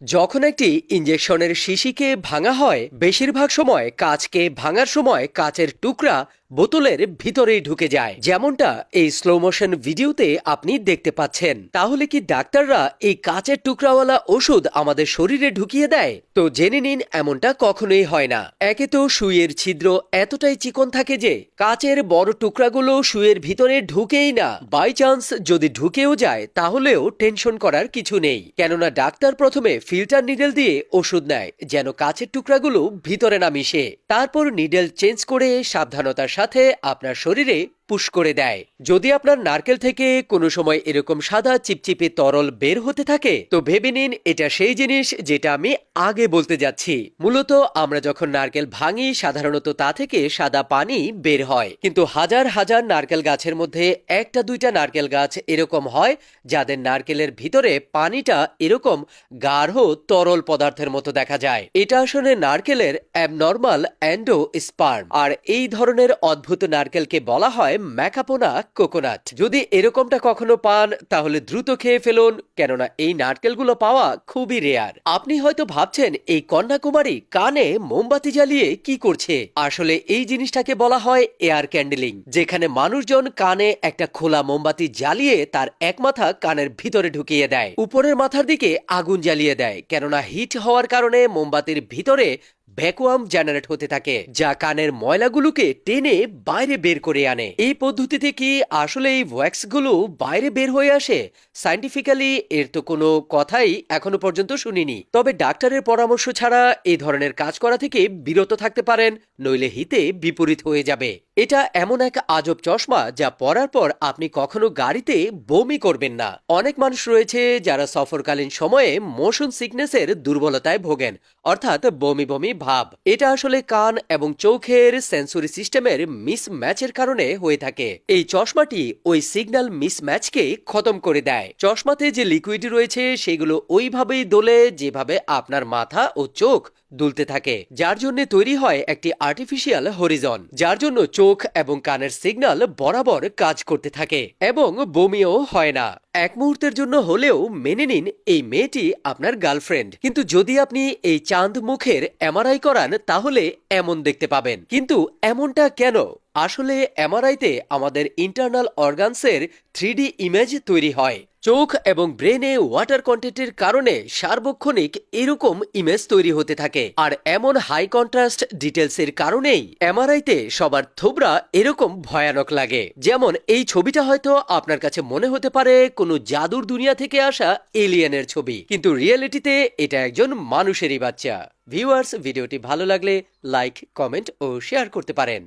যখন একটি ইঞ্জেকশনের শিশিকে ভাঙা হয় বেশিরভাগ সময় কাঁচকে ভাঙার সময় কাচের টুকরা বোতলের ভিতরেই ঢুকে যায়, যেমনটা এই স্লো মোশন ভিডিওতে আপনি দেখতে পাচ্ছেন। তাহলে কি ডাক্তাররা এই কাচের টুকরাওয়ালা ওষুধ আমাদের শরীরে ঢুকিয়ে দেয়? তো জেনে নিন, এমনটা কখনোই হয় না। একে তো সুইয়ের ছিদ্র এতটাই চিকন থাকে যে কাচের বড় টুকরাগুলো সুইয়ের ভিতরে ঢুকেই না। বাই চান্স যদি ঢুকেও যায় তাহলেও টেনশন করার কিছু নেই, কেননা ডাক্তার প্রথমে ফিল্টার নিডেল দিয়ে ওষুধ নেয় যেন কাচের টুকরাগুলো ভিতরে না মিশে। তারপর নিডেল চেঞ্জ করে সাবধানতার সাথে আপনার শরীরে পুশ করে দেয়। যদি আপনার নারকেল থেকে কোনো সময় এরকম সাদা চিপচিপে তরল বের হতে থাকে তো ভেবে নিন এটা সেই জিনিস যেটা আমি আগে বলতে যাচ্ছি। মূলত আমরা যখন নারকেল ভাঙি সাধারণত তা থেকে সাদা পানি বের হয়, কিন্তু হাজার হাজার নারকেল গাছের মধ্যে একটা দুইটা নারকেল গাছ এরকম হয় যাদের নারকেলের ভিতরে পানিটা এরকম গাঢ় তরল পদার্থের মতো দেখা যায়। এটা আসলে নারকেলের অ্যাবনর্মাল অ্যান্ডোস্পার্ম, আর এই ধরনের অদ্ভুত নারকেলকে বলা হয় ম্যাকাপোনা কোকোনাট। যদি এরকমটা কখনো পান তাহলে দ্রুত খেয়ে ফেলুন, কেননা এই নারকেলগুলো পাওয়া খুবই রেয়ার। আপনি হয়তো ভাবছেন এই কন্যাকুমারী কানে মোমবাতি জ্বালিয়ে কি করছে। আসলে এই জিনিসটাকে বলা হয় এয়ার ক্যান্ডেলিং, যেখানে মানুষজন কানে একটা খোলা মোমবাতি জ্বালিয়ে তার এক মাথা কানের ভিতরে ঢুকিয়ে দেয়, উপরের মাথার দিকে আগুন জ্বালিয়ে দেয়, কেননা হিট হওয়ার কারণে মোমবাতির ভিতরে ভ্যাকুয়াম জেনারেট হতে থাকে, যা কানের ময়লাগুলোকে টেনে বাইরে বের করে আনে। এই পদ্ধতিতে কি আসলে এই ওয়্যাক্সগুলো বাইরে বের হয়ে আসে? সায়েন্টিফিক্যালি এর তো কোনো কথাই এখনো পর্যন্ত শুনিনি। তবে ডাক্তারের পরামর্শ ছাড়া এই ধরনের কাজ করা থেকে বিরত থাকতে পারেন, নইলে হিতে বিপরীত হয়ে যাবে। এটা এমন এক আজব চশমা যা পরার পর আপনি কখনো গাড়িতে বমি করবেন না। অনেক মানুষ রয়েছে যারা সফরকালীন সময়ে মোশন সিকনেসের দুর্বলতায় ভোগেন, অর্থাৎ বমি বমি ভাব। এটা আসলে কান এবং চোখের সেন্সরি সিস্টেমের মিসম্যাচের কারণে হয়ে থাকে। এই চশমাটি ওই সিগন্যাল মিসম্যাচকে খতম করে দেয়। চশমাতে যে লিকুইড রয়েছে সেগুলো ওইভাবেই দোলে যেভাবে আপনার মাথা ও চোখ দুলতে থাকে, যার জন্য তৈরি হয় একটি আর্টিফিশিয়াল হরিজন, যার জন্য চোখ এবং কানের সিগন্যাল বরাবর কাজ করতে থাকে এবং বমিও হয় না। এক মুহূর্তের জন্য হলেও মেনে নিন এই মেয়েটি আপনার গার্লফ্রেন্ড, কিন্তু যদি আপনি এই চাঁদ মুখের এমআরআই করান তাহলে এমন দেখতে পাবেন। কিন্তু এমনটা কেন? আসলে এমআরআইতে আমাদের ইন্টারনাল অর্গানসের 3D ইমেজ তৈরি হয়। চোখ এবং ব্রেনে ওয়াটার কন্টেন্টের কারণে সার্বক্ষণিক এরকম ইমেজ তৈরি হতে থাকে, আর এমন হাই কন্ট্রাস্ট ডিটেলসের কারণেই এমআরআইতে সবার থোবরা এরকম ভয়ানক লাগে। যেমন এই ছবিটা হয়তো আপনার কাছে মনে হতে পারে কোনো জাদুর দুনিয়া থেকে আসা এলিয়েনের ছবি, কিন্তু রিয়েলিটিতে এটা একজন মানুষেরই বাচ্চা। ভিউয়ার্স, ভিডিওটি ভালো লাগলে লাইক, কমেন্ট ও শেয়ার করতে পারেন।